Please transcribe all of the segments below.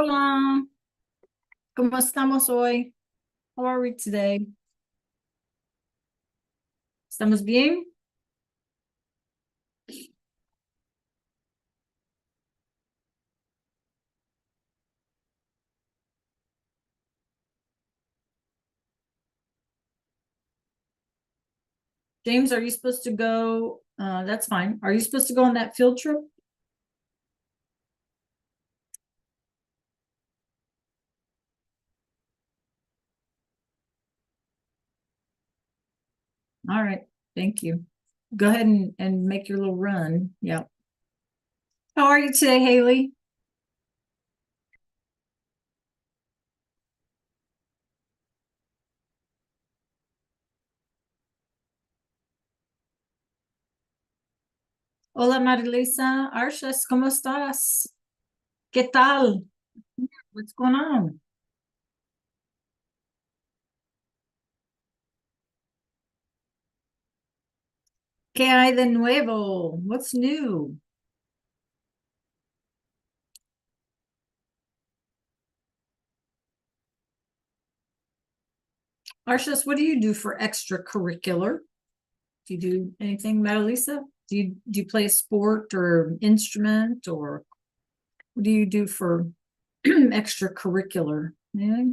Hola, ¿cómo estamos hoy? How are we today? ¿Estamos bien? James, are you supposed to go? That's fine. Are you supposed to go on that field trip? All right, thank you. Go ahead and make your little run. Yeah. How are you today, Haley? Hola, Marilisa. Arshas, ¿cómo estás? ¿Qué tal? What's going on? ¿Qué hay de nuevo? What's new? Arshas, what do you do for extracurricular? Do you do anything, Marilisa? Do you play a sport or instrument, or what do you do for extracurricular? Yeah.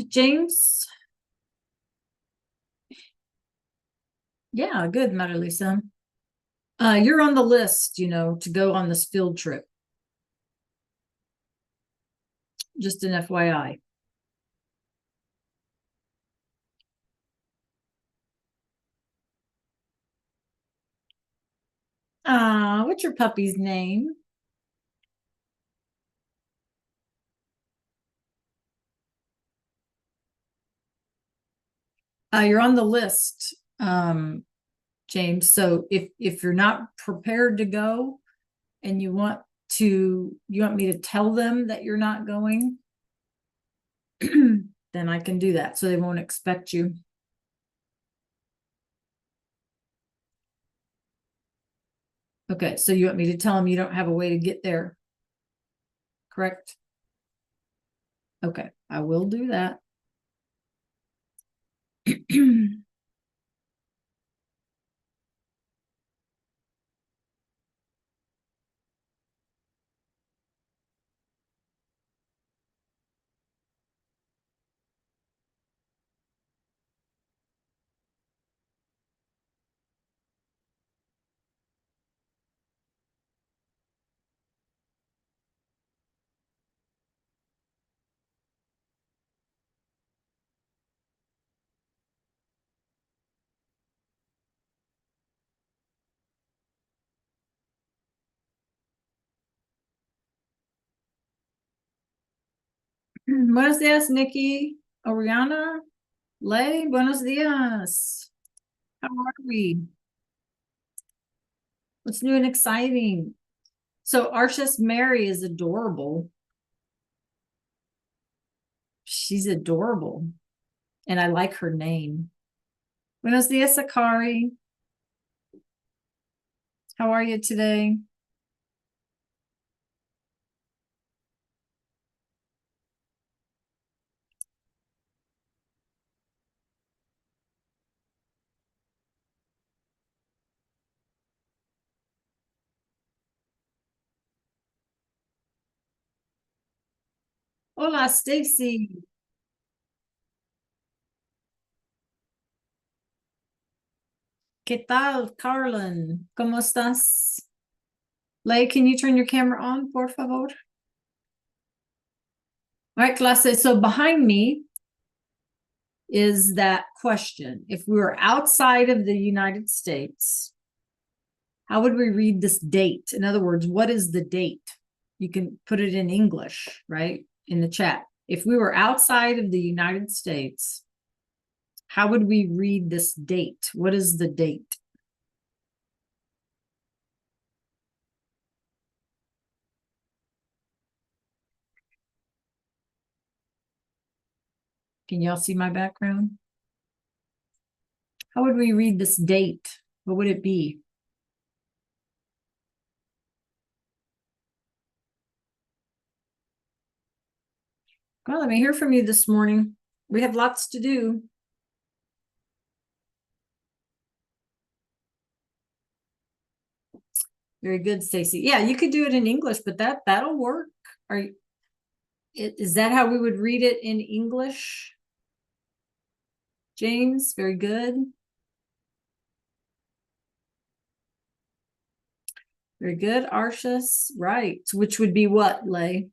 James. Yeah, good, Marilisa. You're on the list, to go on this field trip. Just an FYI. What's your puppy's name? You're on the list, James. So if you're not prepared to go and you want me to tell them that you're not going, then I can do that so they won't expect you. Okay, so you want me to tell them you don't have a way to get there, correct? Okay, I will do that. Buenos dias, Nikki, Oriana, Lay, buenos dias. How are we? What's new and exciting? So Arshas Mary is adorable. She's adorable. And I like her name. Buenos dias, Sakari. How are you today? Hola, Stacy. ¿Qué tal, Carlin? ¿Cómo estás? Lay, can you turn your camera on, por favor? All right, clase. So behind me is that question. If we were outside of the United States, how would we read this date? In other words, what is the date? You can put it in English, right? In the chat. If we were outside of the United States, how would we read this date? What is the date? Can y'all see my background? How would we read this date? What would it be? Well, let me hear from you this morning. We have lots to do. Very good, Stacy. Yeah, you could do it in English, but that'll work. Is that how we would read it in English? James, very good. Very good, Arshus. Right. Which would be what, Lay?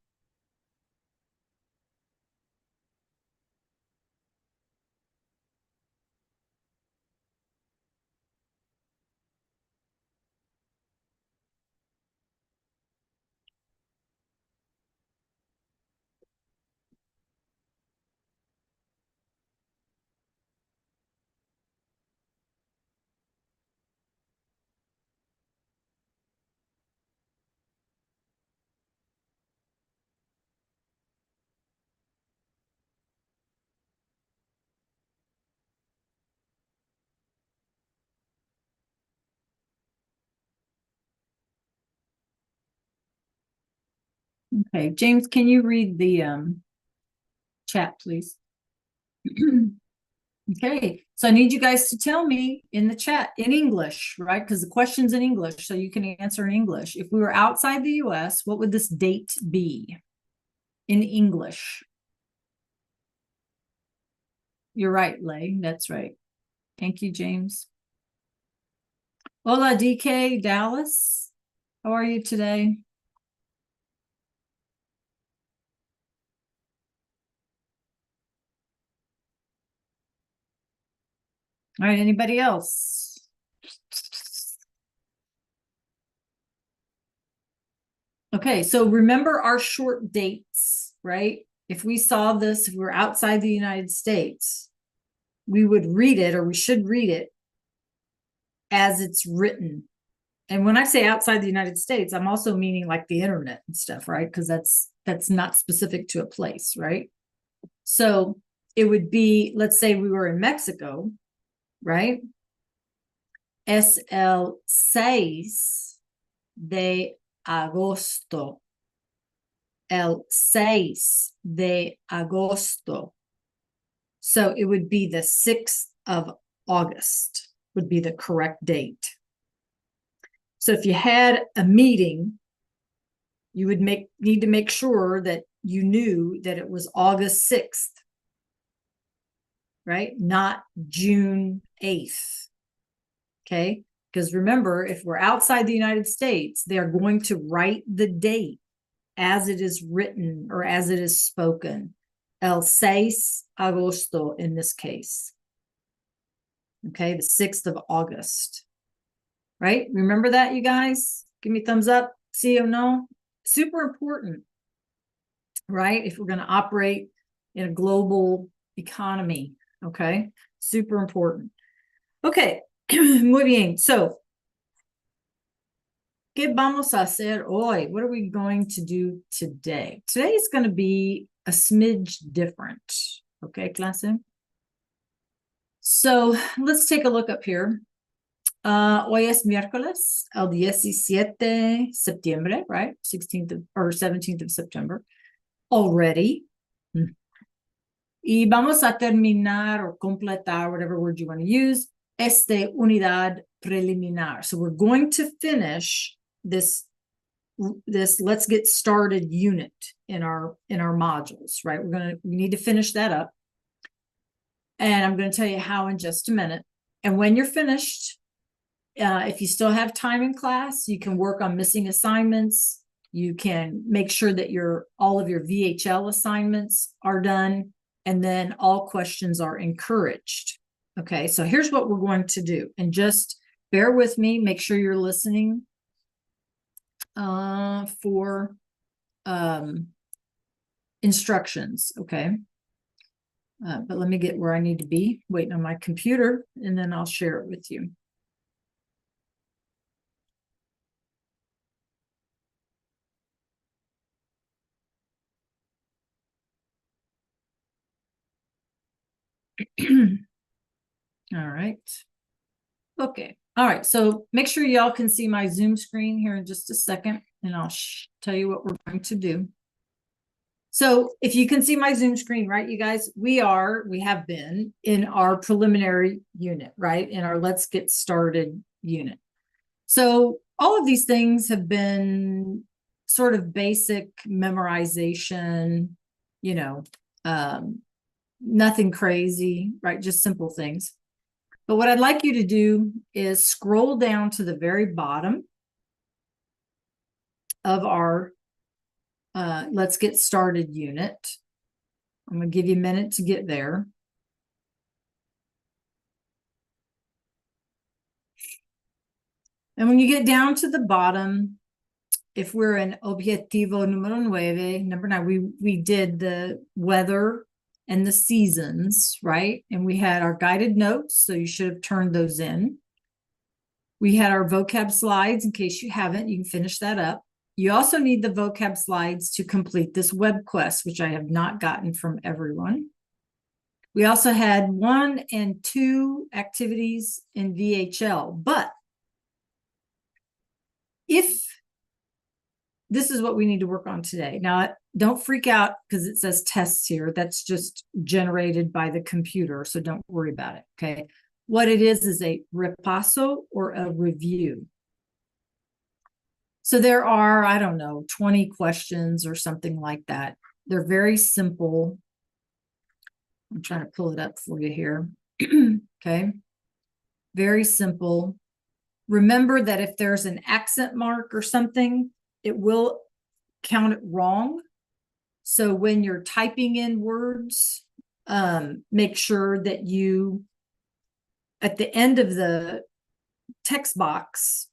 Okay, James, can you read the chat, please? Okay, so I need you guys to tell me in the chat in English, right? Because the question's in English, so you can answer in English. If we were outside the US, what would this date be in English? You're right, Lay. That's right. Thank you, James. Hola, DK, Dallas. How are you today? All right, anybody else? Okay, so remember our short dates, right? If we saw this, if we were outside the United States, we would read it, or we should read it as it's written. And when I say outside the United States, I'm also meaning like the internet and stuff, right? Because that's not specific to a place, right? So it would be, let's say we were in Mexico, right? Es el 6 de agosto. El 6 de agosto. So it would be the 6th of August would be the correct date. So if you had a meeting, you would need to make sure that you knew that it was August 6th, right? Not June 8th. Okay. Because remember, if we're outside the United States, they are going to write the date as it is written or as it is spoken. El 6 agosto in this case. Okay, the 6th of August. Right? Remember that, you guys? Give me a thumbs up. See or no? Super important. Right? If we're going to operate in a global economy. Okay? Super important. Okay. Muy bien. So, ¿qué vamos a hacer hoy? What are we going to do today? Today is going to be a smidge different. Okay, clase? So, let's take a look up here. Hoy es miércoles, el 17 septiembre, right? 16th or 17th of September already. Y vamos a terminar or completar, whatever word you want to use, unidad preliminar. So we're going to finish this let's get started unit in our modules, right? We need to finish that up. And I'm going to tell you how in just a minute. And when you're finished, if you still have time in class, you can work on missing assignments. You can make sure that all of your VHL assignments are done, and then all questions are encouraged. Okay, so here's what we're going to do, and just bear with me, make sure you're listening for instructions, okay? But let me get where I need to be, waiting on my computer, and then I'll share it with you. All right. Okay. All right. So make sure y'all can see my Zoom screen here in just a second, and I'll tell you what we're going to do. So if you can see my Zoom screen, right, you guys, we have been in our preliminary unit, right, in our Let's Get Started unit. So all of these things have been sort of basic memorization, you know, nothing crazy, right? Just simple things. But what I'd like you to do is scroll down to the very bottom of our Let's Get Started unit. I'm going to give you a minute to get there. And when you get down to the bottom, if we're in Objetivo número 9, number 9, we did the weather and the seasons, right? And we had our guided notes, so you should have turned those in. We had our vocab slides. In case you haven't, you can finish that up. You also need the vocab slides to complete this web quest, which I have not gotten from everyone. We also had 1 and 2 activities in VHL, but if this is what we need to work on today. Now, don't freak out because it says tests here. That's just generated by the computer, so don't worry about it, okay? What it is a repaso or a review. So there are, I don't know, 20 questions or something like that. They're very simple. I'm trying to pull it up for you here. Okay. Very simple. Remember that if there's an accent mark or something, it will count it wrong. So when you're typing in words, make sure that you, at the end of the text box,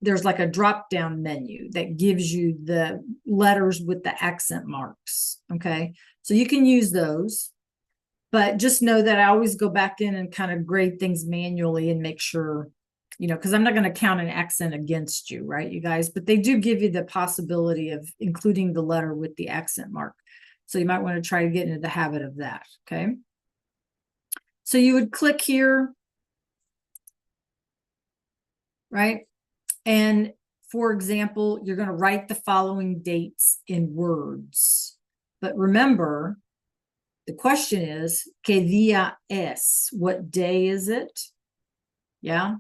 there's like a drop down menu that gives you the letters with the accent marks. Okay. So you can use those, but just know that I always go back in and kind of grade things manually and make sure, you know, because I'm not going to count an accent against you, right, you guys? But they do give you the possibility of including the letter with the accent mark. So you might want to try to get into the habit of that. Okay. So you would click here, right? And for example, you're going to write the following dates in words. But remember, the question is, ¿qué día es? What day is it? Yeah.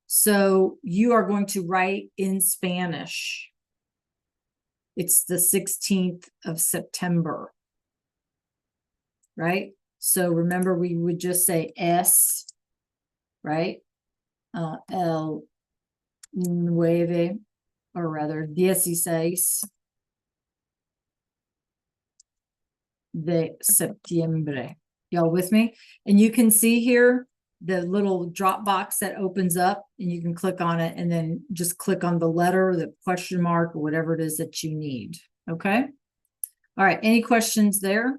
So you are going to write in Spanish. It's the 16th of September, right? So remember, we would just say es, right? El 9, or rather 16 de septiembre. Y'all with me? And you can see here the little drop box that opens up, and you can click on it and then just click on the letter, the question mark, or whatever it is that you need. Okay. All right. Any questions there?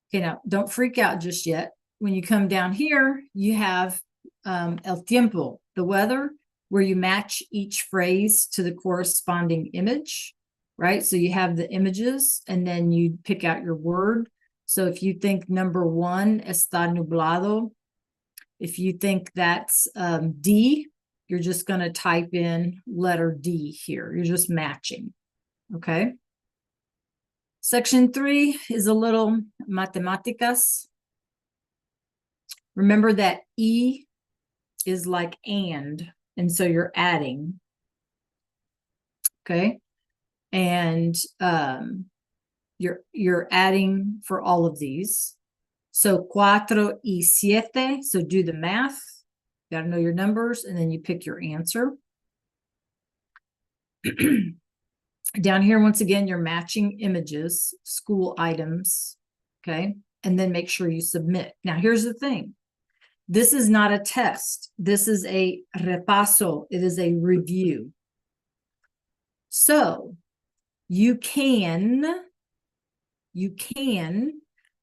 Okay. Now don't freak out just yet. When you come down here, you have el tiempo, the weather, where you match each phrase to the corresponding image, right? So you have the images and then you pick out your word. So if you think number 1, está nublado, if you think that's D, you're just going to type in letter D here. You're just matching. Okay. Section 3 is a little matemáticas. Remember that E is like and so you're adding. Okay. And you're adding for all of these. So 4 y 7, so do the math. You got to know your numbers, and then you pick your answer. Down here, once again, you're matching images, school items, okay? And then make sure you submit. Now, here's the thing. This is not a test. This is a repaso. It is a review. So you can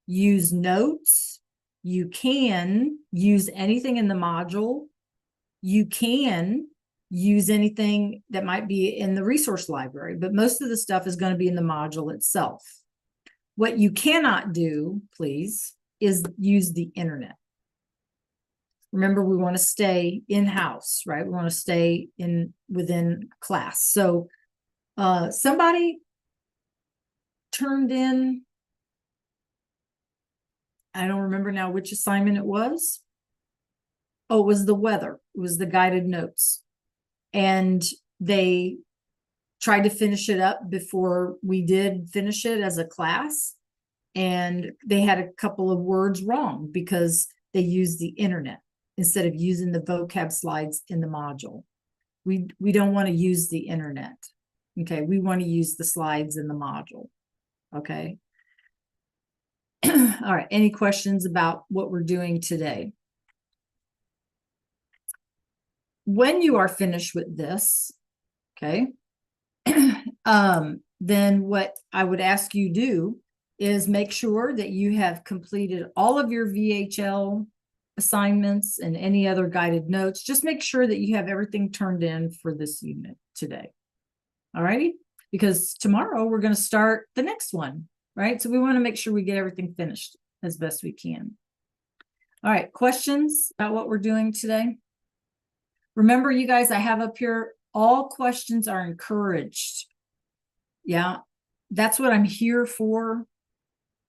use notes. You can use anything in the module. You can use anything that might be in the resource library, but most of the stuff is going to be in the module itself. What you cannot do, please, is use the internet. Remember, we want to stay in-house, right? We want to stay within class. So somebody turned in, I don't remember now which assignment it was. Oh, it was the weather. It was the guided notes. And they tried to finish it up before we did finish it as a class. And they had a couple of words wrong because they used the internet instead of using the vocab slides in the module. We don't want to use the internet. Okay, we want to use the slides in the module. Okay. All right, any questions about what we're doing today? When you are finished with this, okay, then what I would ask you do is make sure that you have completed all of your VHL assignments and any other guided notes. Just make sure that you have everything turned in for this unit today. All righty, because tomorrow we're going to start the next one, right? So we want to make sure we get everything finished as best we can. All right, questions about what we're doing today? Remember, you guys, I have up here, all questions are encouraged. Yeah, that's what I'm here for.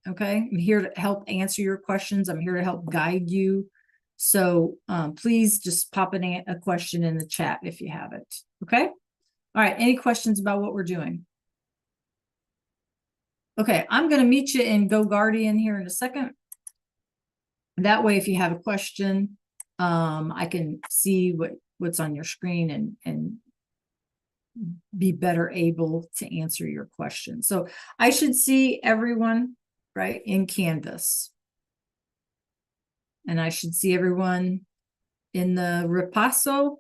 Okay, I'm here to help answer your questions. I'm here to help guide you. So please just pop a question in the chat if you have it. Okay. All right. Any questions about what we're doing? Okay, I'm going to meet you in Go Guardian here in a second. That way, if you have a question, I can see what's on your screen and be better able to answer your question. So I should see everyone right in Canvas. And I should see everyone in the Repaso.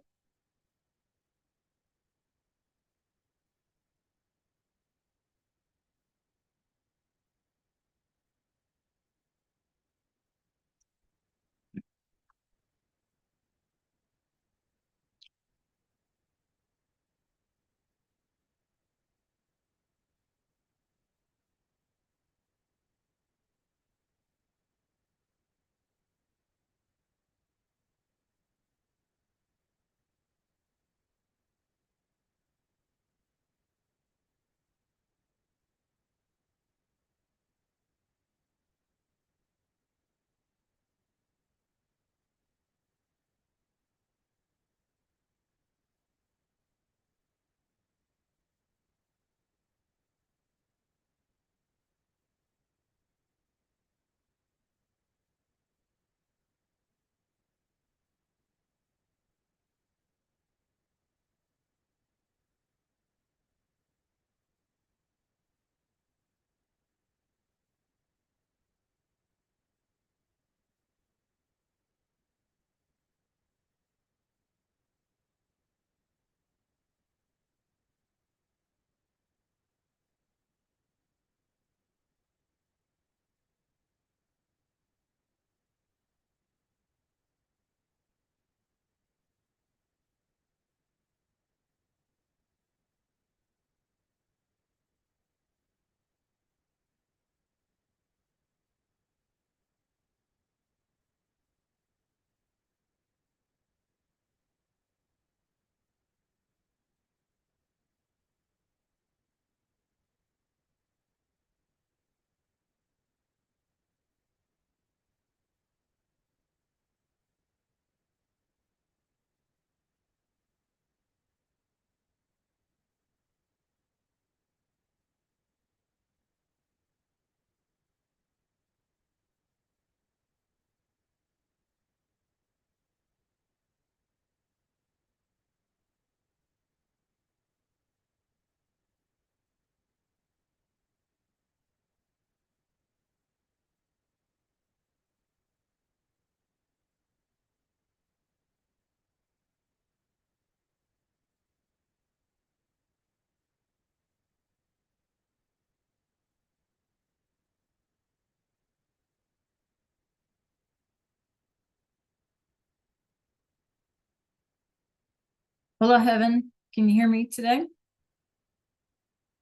Hello, Heaven. Can you hear me today? I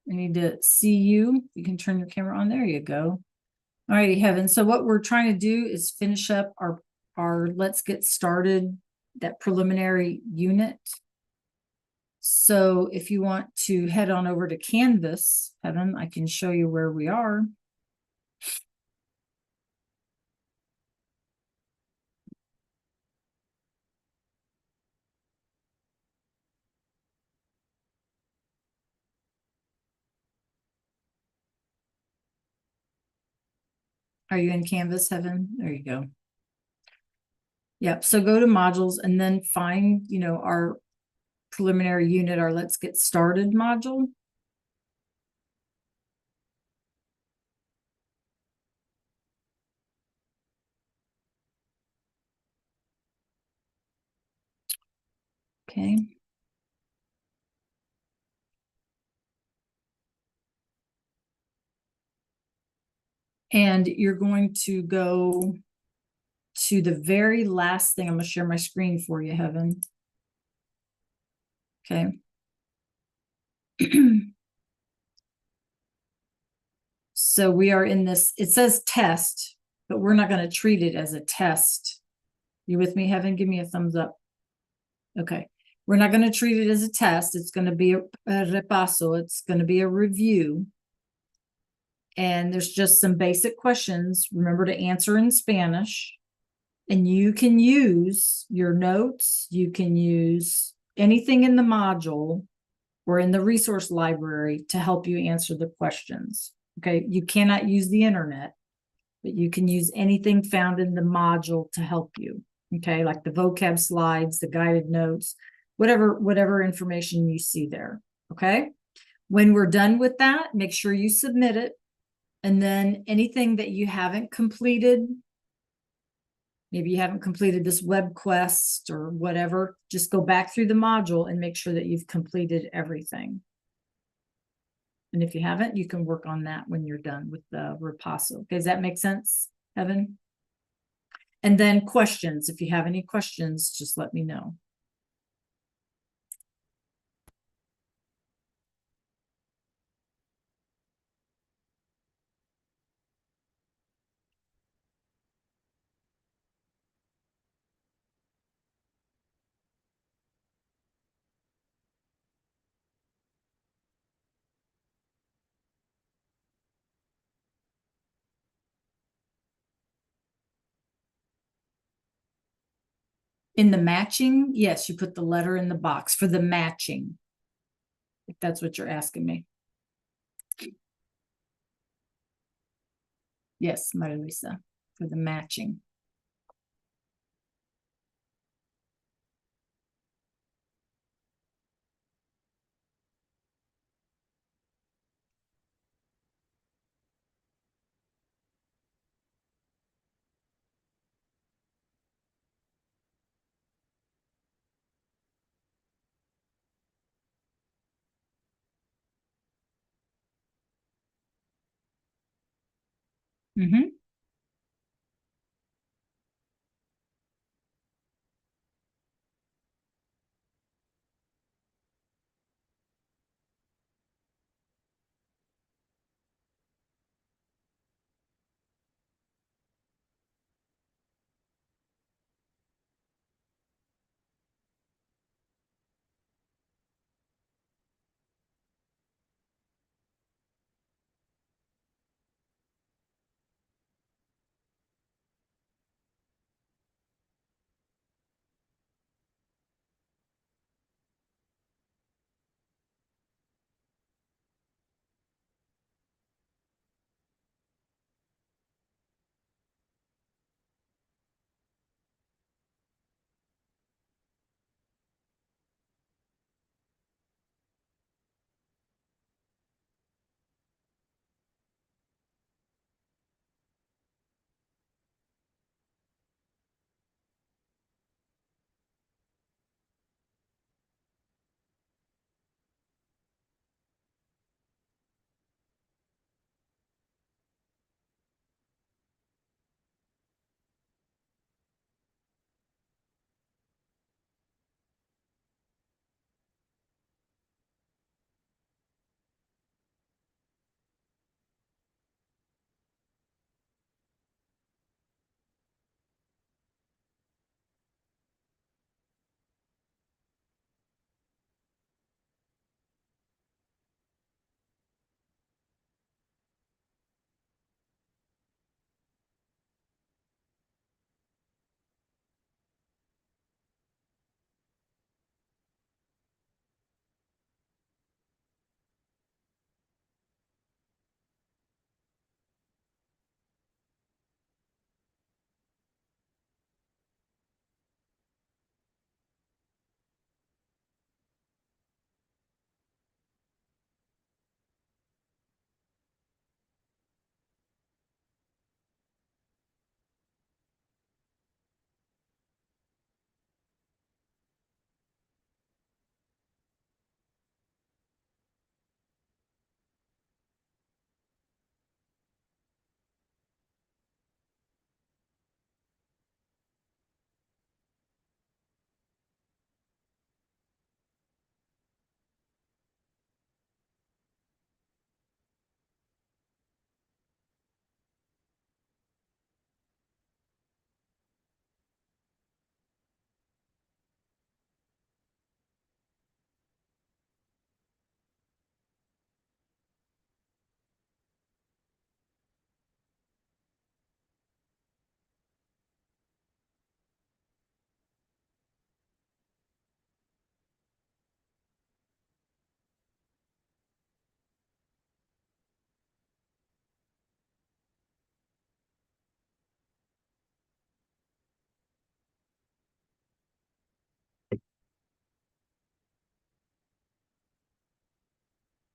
need to see you. You can turn your camera on. There you go. All righty, Heaven. So what we're trying to do is finish up our let's get started, that preliminary unit. So if you want to head on over to Canvas, Heaven, I can show you where we are. Are you in Canvas, Heaven? There you go. Yep. So go to modules and then find, our preliminary unit, our let's get started module. Okay. And you're going to go to the very last thing. I'm going to share my screen for you, Heaven. Okay. So we are in this, it says test, but we're not going to treat it as a test. You with me, Heaven? Give me a thumbs up. Okay. We're not going to treat it as a test. It's going to be a repaso. It's going to be a review. And there's just some basic questions. Remember to answer in Spanish. And you can use your notes. You can use anything in the module or in the resource library to help you answer the questions. Okay. You cannot use the internet, but you can use anything found in the module to help you. Okay. Like the vocab slides, the guided notes, whatever information you see there. Okay. When we're done with that, make sure you submit it. And then anything that you haven't completed, maybe you haven't completed this web quest or whatever, just go back through the module and make sure that you've completed everything. And if you haven't, you can work on that when you're done with the repaso. Okay, does that make sense, Evan? And then questions. If you have any questions, just let me know. In the matching, yes, you put the letter in the box for the matching, if that's what you're asking me. Yes, Maria Luisa, for the matching. Mm-hmm.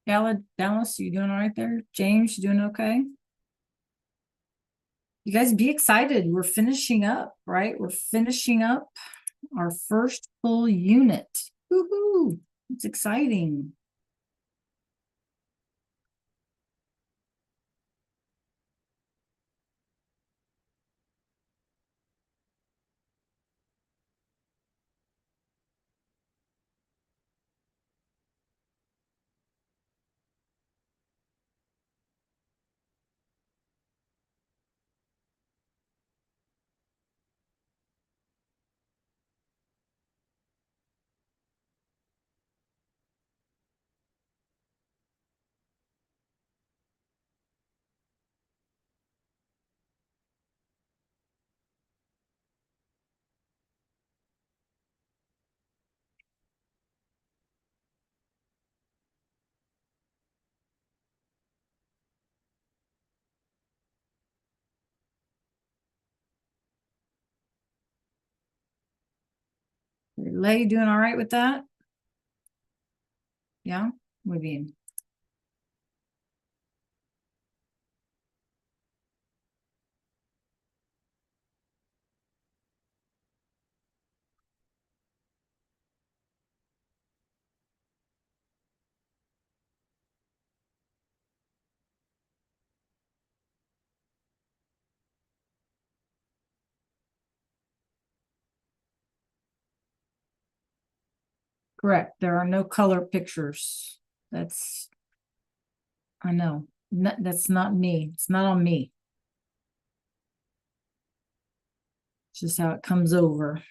Dallas, you doing all right there? James, you doing okay? You guys be excited. We're finishing up, right? We're finishing up our first full unit. Woohoo! It's exciting. Lay, you doing all right with that? Yeah, muy bien. Correct. There are no color pictures. That's, I know. That's not me. It's not on me. It's just how it comes over.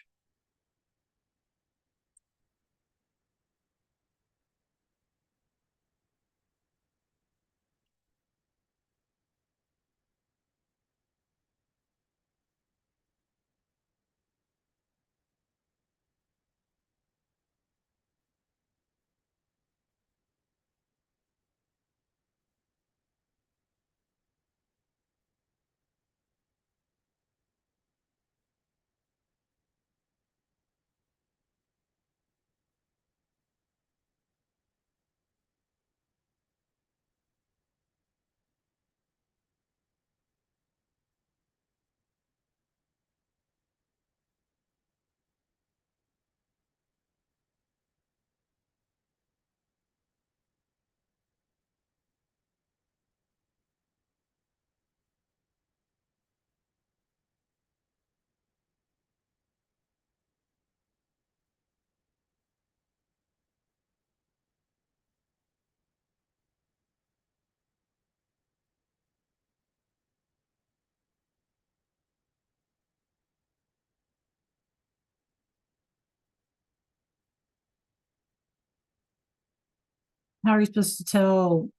How are you supposed to tell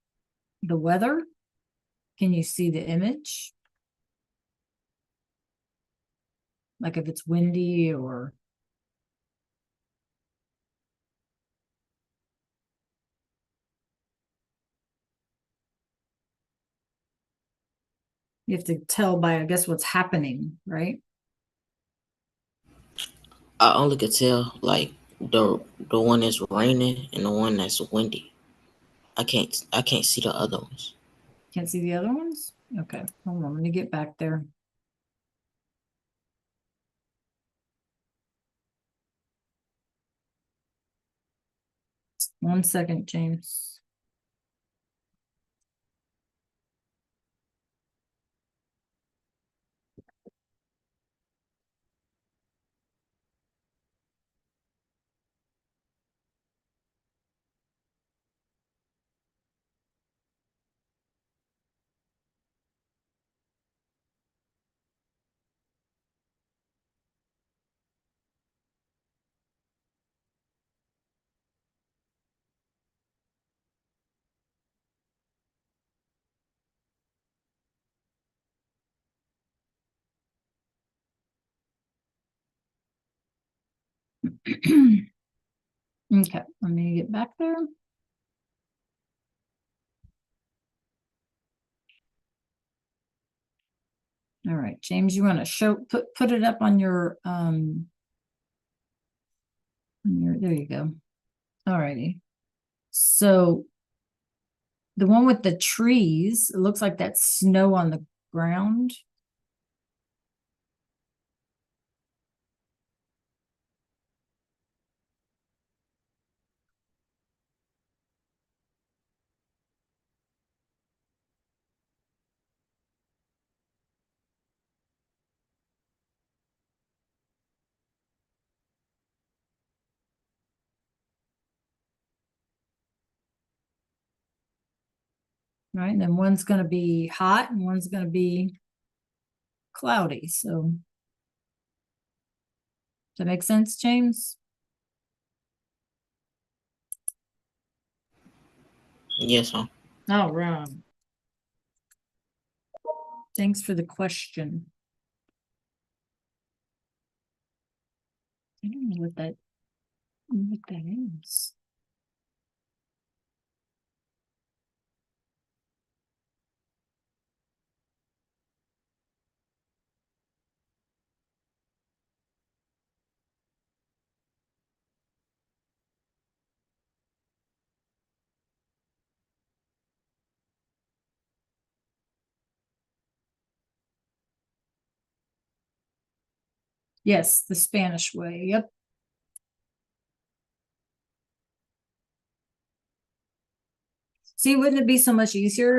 the weather? Can you see the image? Like if it's windy or you have to tell by, I guess, what's happening, right? I only could tell like the one that's raining and the one that's windy. I can't see the other ones. Can't see the other ones? Okay, hold on, let me get back there. One second, James. Okay, let me get back there. All right, James, you want to show put it up on your there you go. All righty. So The one with the trees, it looks like that's snow on the ground. Right, and then one's gonna be hot and one's gonna be cloudy, so. Does that make sense, James? Yes, ma'am. All right. Thanks for the question. I don't know what that is. Yes, the Spanish way. Yep. See, wouldn't it be so much easier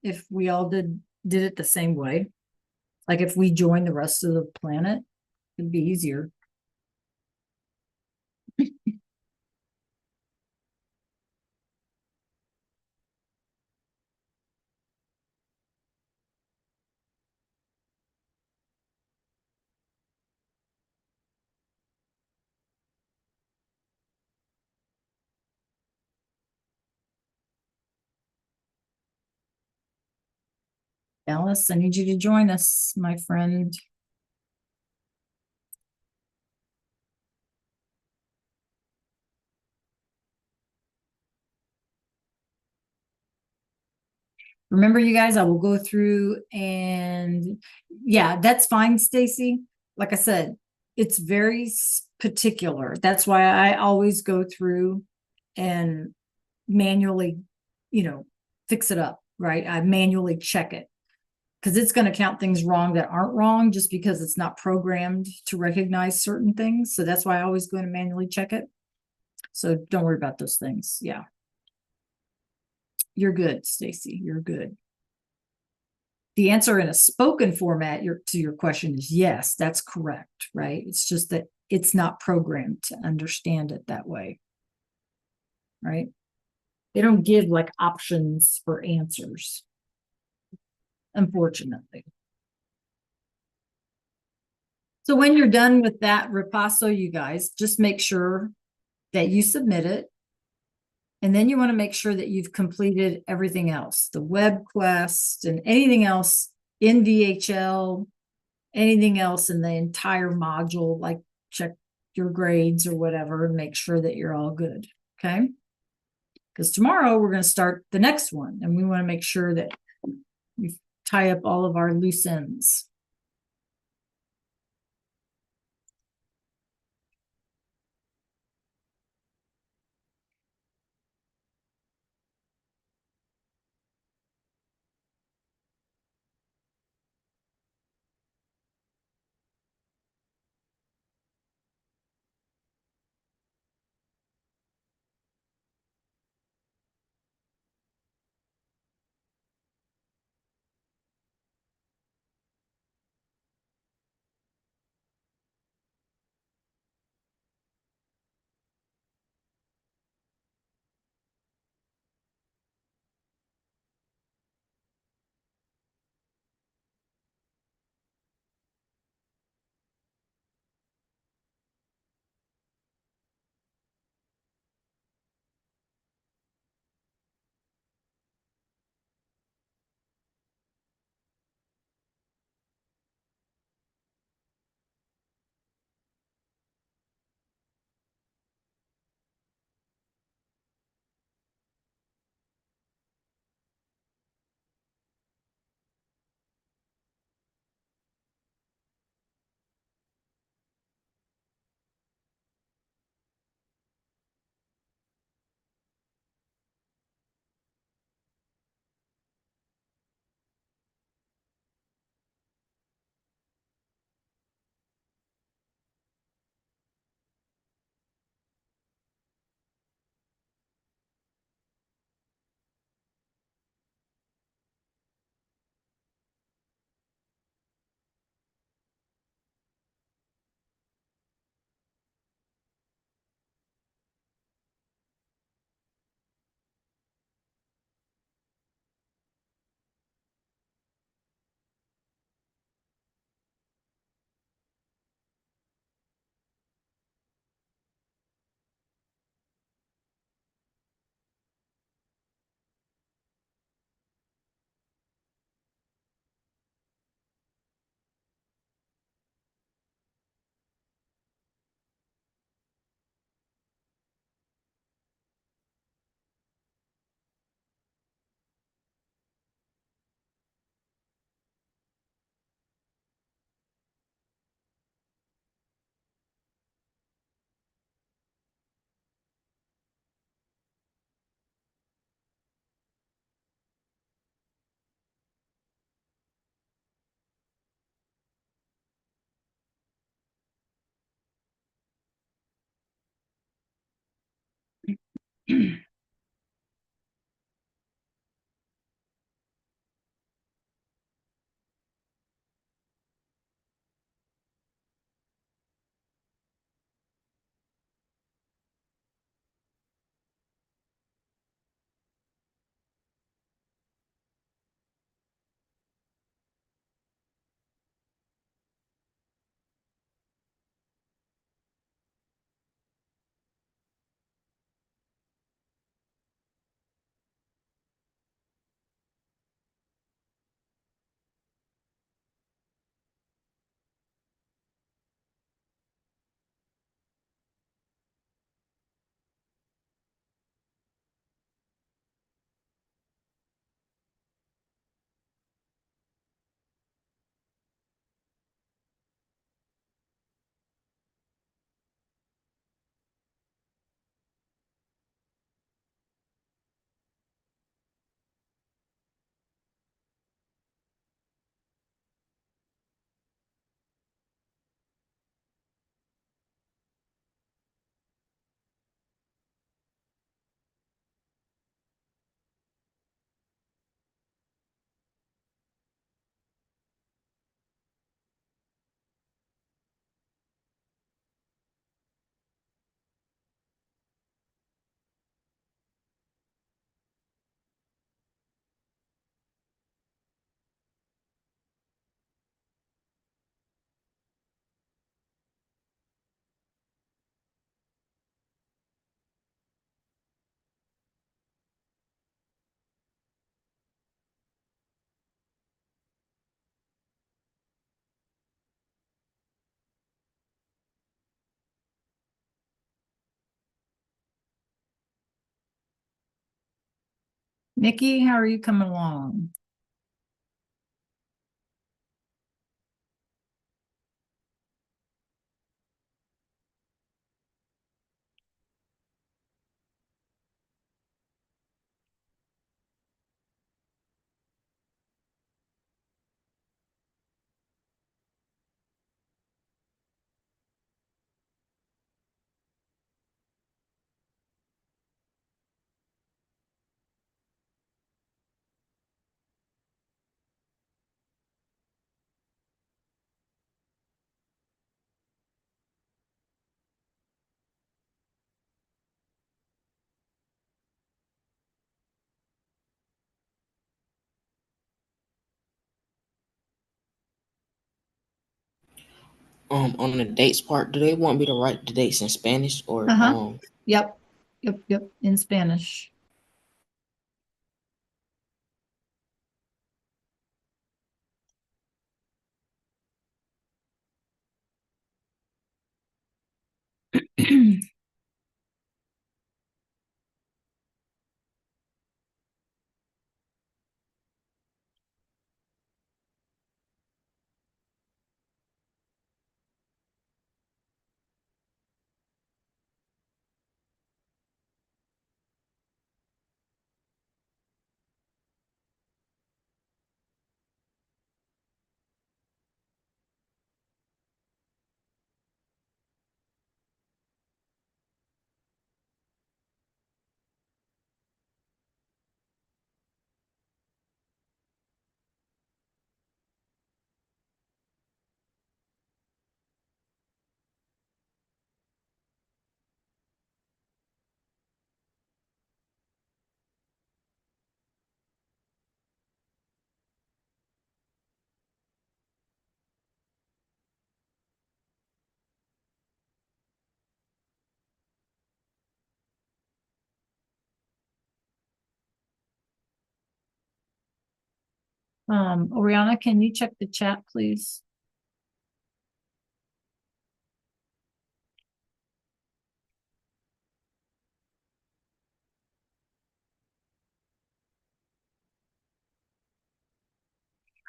if we all did it the same way? Like if we join the rest of the planet, it'd be easier. Alice, I need you to join us, my friend. Remember, you guys, I will go through and yeah, that's fine, Stacy. Like I said, it's very particular. That's why I always go through and manually, fix it up, right? I manually check it because it's going to count things wrong that aren't wrong just because it's not programmed to recognize certain things. So that's why I always go to manually check it. So don't worry about those things. Yeah. You're good, Stacy. You're good. The answer in a spoken format to your question is yes, that's correct, right? It's just that it's not programmed to understand it that way, right? They don't give like options for answers, unfortunately. So when you're done with that ripasso, you guys, just make sure that you submit it. And then you want to make sure that you've completed everything else, the web quest and anything else in VHL, anything else in the entire module, like check your grades or whatever, and make sure that you're all good. Okay. Because tomorrow we're going to start the next one and we want to make sure that we tie up all of our loose ends. Nikki, how are you coming along? On the dates part, do they want me to write the dates in Spanish or Uh-huh. Yep. Yep. Yep. In Spanish. Oriana, can you check the chat, please?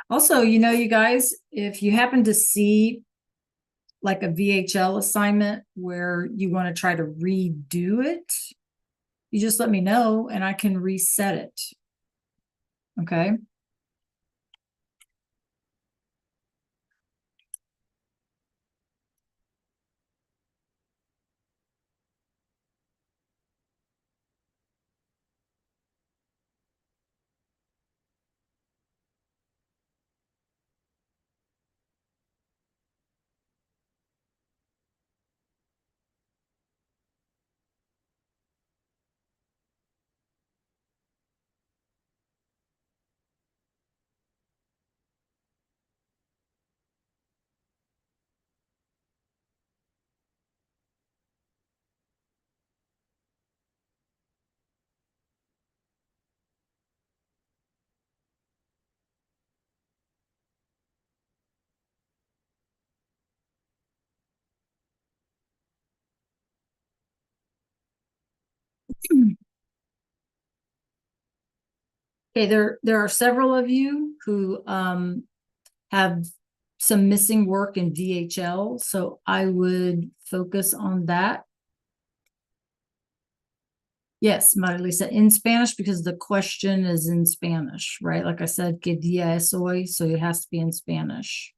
Also, you guys, if you happen to see like a VHL assignment where you want to try to redo it, you just let me know and I can reset it. Okay. Okay, there are several of you who have some missing work in VHL, so I would focus on that. Yes, Maria Lisa, in Spanish because the question is in Spanish, right? Like I said, ¿qué día es hoy? So it has to be in Spanish.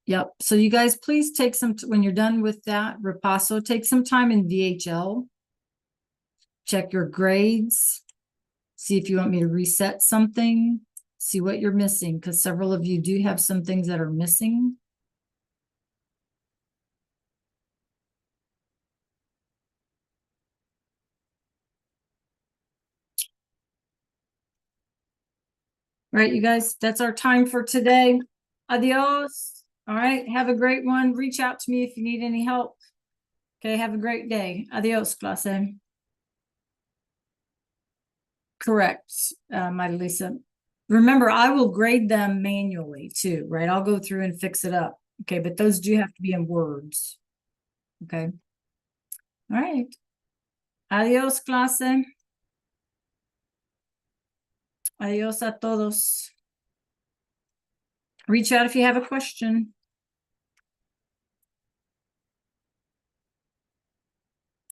Yep. So you guys, please take some, when you're done with that repaso, take some time in VHL. Check your grades. See if you want me to reset something. See what you're missing, because several of you do have some things that are missing. All right, you guys, that's our time for today. Adios. All right, have a great one. Reach out to me if you need any help. Okay, have a great day. Adios, clase. Correct, Maria Lisa. Remember, I will grade them manually too, right? I'll go through and fix it up. Okay, but those do have to be in words. Okay. All right. Adios, clase. Adios a todos. Reach out if you have a question.